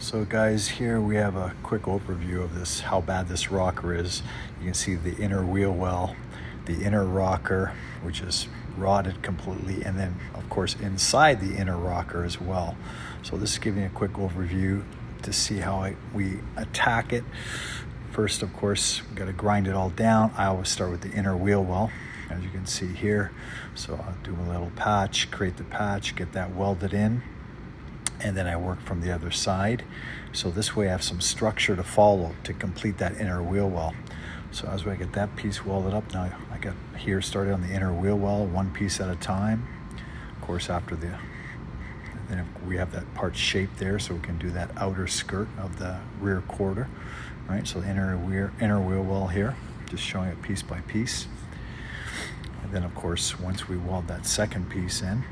So guys, here we have a quick overview of this, how bad this rocker is. You can see the inner wheel well, the inner rocker, which is rotted completely, and then of course inside the inner rocker as well. So this is giving a quick overview to see how we attack it. First, of course, we got to grind it all down. I always start with the inner wheel well, as you can see here. So I'll do a little patch, create the patch, get that welded in, and then I work from the other side. So this way I have some structure to follow to complete that inner wheel well. So as I get that piece welded up, now I got here started on the inner wheel well, one piece at a time. Of course, after then we have that part shaped there, so we can do that outer skirt of the rear quarter, right? So the inner wheel well here, just showing it piece by piece. And then of course, once we weld that second piece in,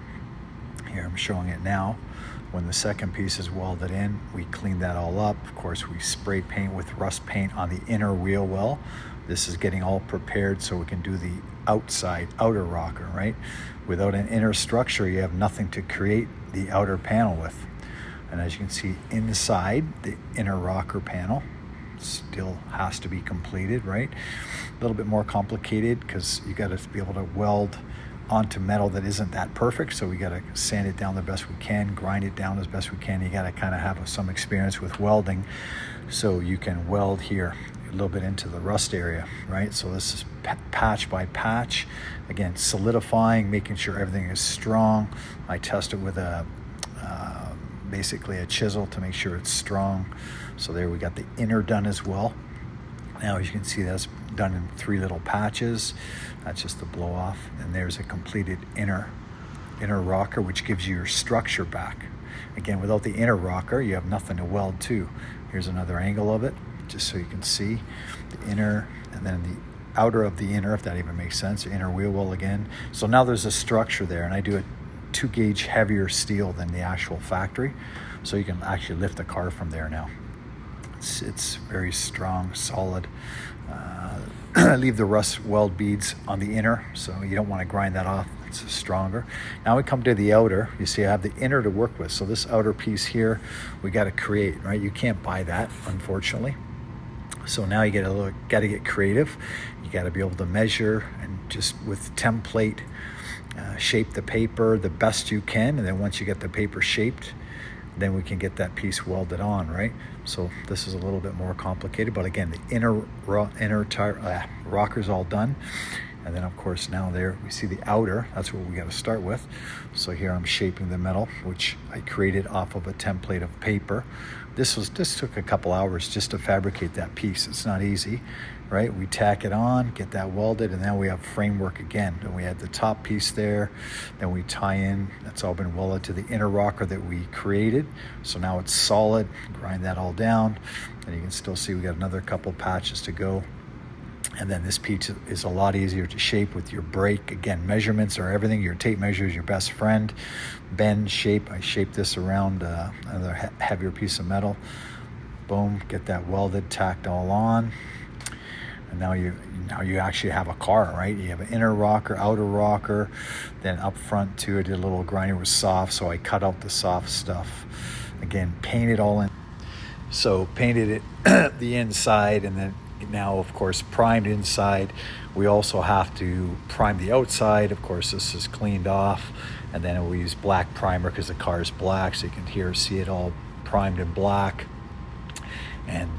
here I'm showing it now. When the second piece is welded in, we clean that all up. Of course, we spray paint with rust paint on the inner wheel well. This is getting all prepared so we can do the outer rocker, right? Without an inner structure, you have nothing to create the outer panel with. And as you can see inside, the inner rocker panel still has to be completed, right? A little bit more complicated because you got to be able to weld onto metal that isn't that perfect, so we got to sand it down the best we can, grind it down as best we can. You got to kind of have some experience with welding so you can weld here a little bit into the rust area, right? So this is patch by patch, again solidifying, making sure everything is strong. I test it with basically a chisel to make sure it's strong. So there we got the inner done as well. Now, as you can see, that's done in 3 little patches. That's just the blow off. And there's a completed inner rocker, which gives you your structure back. Again, without the inner rocker, you have nothing to weld to. Here's another angle of it, just so you can see the inner, and then the outer of the inner, if that even makes sense, the inner wheel well again. So now there's a structure there, and I do a 2-gauge heavier steel than the actual factory. So you can actually lift the car from there now. It's very strong, solid. Leave the rust weld beads on the inner, so you don't want to grind that off. It's stronger. Now we come to the outer. You see I have the inner to work with. So this outer piece here, we got to create, right? You can't buy that, unfortunately. So now you got to get creative. You got to be able to measure and just with template shape the paper the best you can. And then once you get the paper shaped, then we can get that piece welded on, right? So this is a little bit more complicated, but again, the inner rocker's all done. And then of course now there we see the outer, that's what we got to start with. So here I'm shaping the metal, which I created off of a template of paper. This took a couple hours just to fabricate that piece. It's not easy, right? We tack it on, get that welded, and then we have framework again. And we had the top piece there, then we tie in, that's all been welded to the inner rocker that we created. So now it's solid, grind that all down, and you can still see we got another couple patches to go. And then this piece is a lot easier to shape with your brake. Again, measurements are everything. Your tape measure is your best friend. Bend, shape. I shape this around another heavier piece of metal. Boom, get that welded, tacked all on. And now you actually have a car, right? You have an inner rocker, outer rocker. Then up front too, I did a little grinding. It was soft, so I cut out the soft stuff. Again, paint it all in. So painted it the inside, and then now of course primed inside. We also have to prime the outside. Of course this is cleaned off, and then we use black primer because the car is black, so you can see it all primed in black. And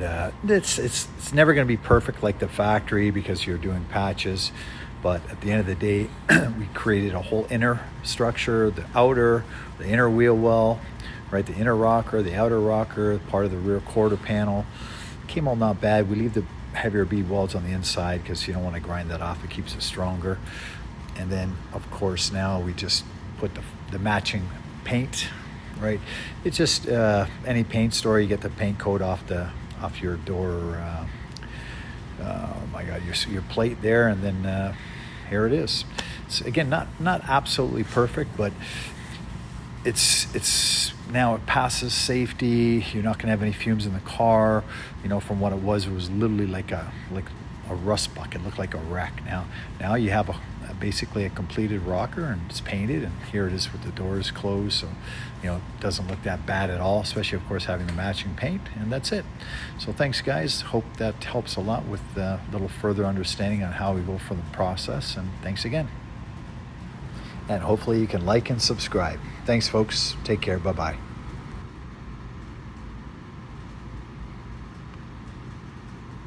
it's never going to be perfect like the factory because you're doing patches, but at the end of the day we created a whole inner structure, the outer, the inner wheel well, right? The inner rocker, the outer rocker, part of the rear quarter panel. Came all not bad. We leave the heavier bead welds on the inside because you don't want to grind that off. It keeps it stronger. And then of course now we just put the matching paint, right? It's just any paint store, you get the paint coat off your door, oh my god, your plate there, and then here it is. It's again not absolutely perfect, but it's now it passes safety. You're not going to have any fumes in the car. You know, from what it was literally like a rust bucket. It looked like a wreck. Now you have basically a completed rocker, and it's painted, and here it is with the doors closed, so it doesn't look that bad at all, especially of course having the matching paint. And that's it. So thanks guys, hope that helps a lot with a little further understanding on how we go for the process, and thanks again, and hopefully you can like and subscribe. Thanks folks, take care, bye bye.